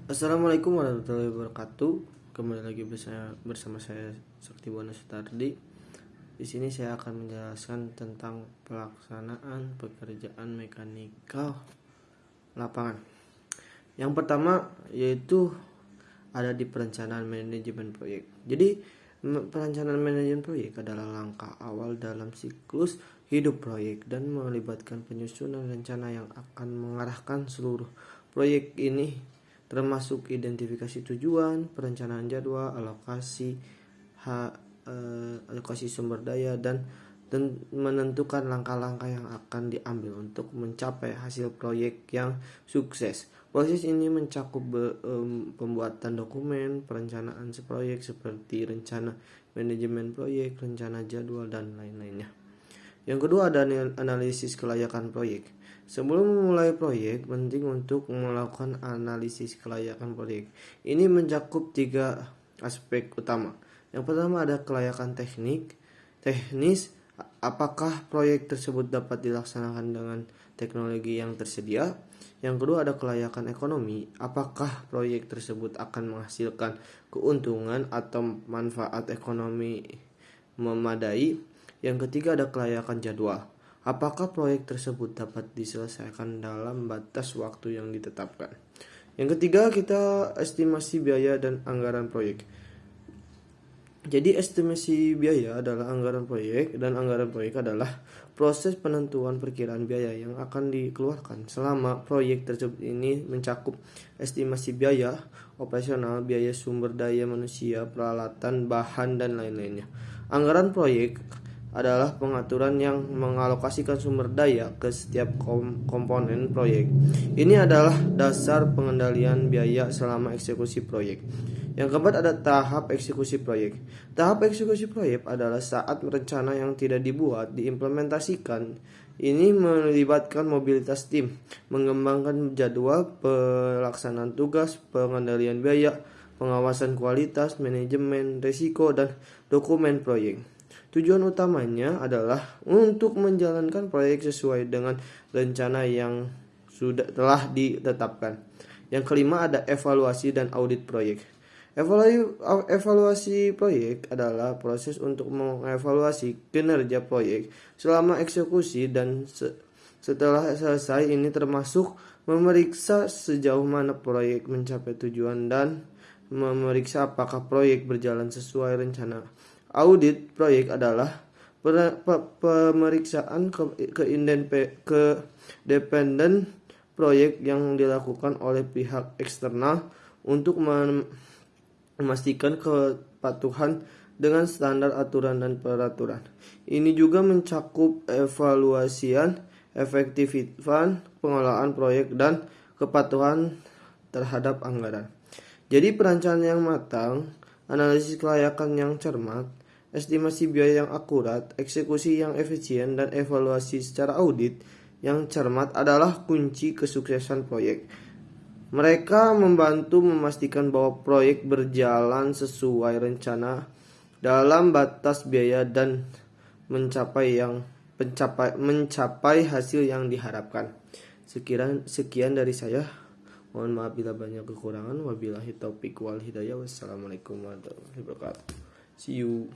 Assalamualaikum warahmatullahi wabarakatuh. Kembali lagi bersama saya Sakti Buwana Sutardi. Di sini saya akan menjelaskan tentang pelaksanaan pekerjaan mekanikal lapangan. Yang pertama yaitu ada di perencanaan manajemen proyek. Jadi perencanaan manajemen proyek adalah langkah awal dalam siklus hidup proyek dan melibatkan penyusunan rencana yang akan mengarahkan seluruh proyek ini, termasuk identifikasi tujuan, perencanaan jadwal, alokasi sumber daya, dan menentukan langkah-langkah yang akan diambil untuk mencapai hasil proyek yang sukses. Proses ini mencakup pembuatan dokumen, perencanaan proyek seperti rencana manajemen proyek, rencana jadwal, dan lain-lainnya. Yang kedua ada analisis kelayakan proyek. Sebelum memulai proyek, penting untuk melakukan analisis kelayakan proyek. Ini mencakup 3 aspek utama. Yang pertama ada kelayakan teknis, apakah proyek tersebut dapat dilaksanakan dengan teknologi yang tersedia. Yang kedua ada kelayakan ekonomi, apakah proyek tersebut akan menghasilkan keuntungan atau manfaat ekonomi memadai. Yang ketiga ada kelayakan jadwal, apakah proyek tersebut dapat diselesaikan dalam batas waktu yang ditetapkan. Yang ketiga kita estimasi biaya dan anggaran proyek. Jadi estimasi biaya adalah anggaran proyek, dan anggaran proyek adalah proses penentuan perkiraan biaya yang akan dikeluarkan selama proyek tersebut. Ini mencakup estimasi biaya operasional, biaya sumber daya manusia, peralatan, bahan, dan lain-lainnya. Anggaran proyek adalah pengaturan yang mengalokasikan sumber daya ke setiap komponen proyek. Ini adalah dasar pengendalian biaya selama eksekusi proyek. Yang keempat ada tahap eksekusi proyek. Tahap eksekusi proyek adalah saat rencana yang tidak dibuat diimplementasikan. Ini melibatkan mobilitas tim, mengembangkan jadwal, pelaksanaan tugas, pengendalian biaya, pengawasan kualitas, manajemen risiko, dan dokumen proyek. Tujuan utamanya adalah untuk menjalankan proyek sesuai dengan rencana yang telah ditetapkan. Yang kelima ada evaluasi dan audit proyek. Evaluasi proyek adalah proses untuk mengevaluasi kinerja proyek selama eksekusi, dan setelah selesai ini termasuk memeriksa sejauh mana proyek mencapai tujuan dan memeriksa apakah proyek berjalan sesuai rencana. Audit proyek adalah pemeriksaan kedependen proyek yang dilakukan oleh pihak eksternal untuk memastikan kepatuhan dengan standar aturan dan peraturan. Ini juga mencakup evaluasian efektivitas pengelolaan proyek dan kepatuhan terhadap anggaran. Jadi perencanaan yang matang, analisis kelayakan yang cermat, estimasi biaya yang akurat, eksekusi yang efisien, dan evaluasi secara audit yang cermat adalah kunci kesuksesan proyek. Mereka membantu memastikan bahwa proyek berjalan sesuai rencana dalam batas biaya dan mencapai hasil yang diharapkan. Sekian dari saya. Mohon maaf bila banyak kekurangan. Wabillahi taufiq wal hidayah. Wassalamualaikum warahmatullahi wabarakatuh. See you.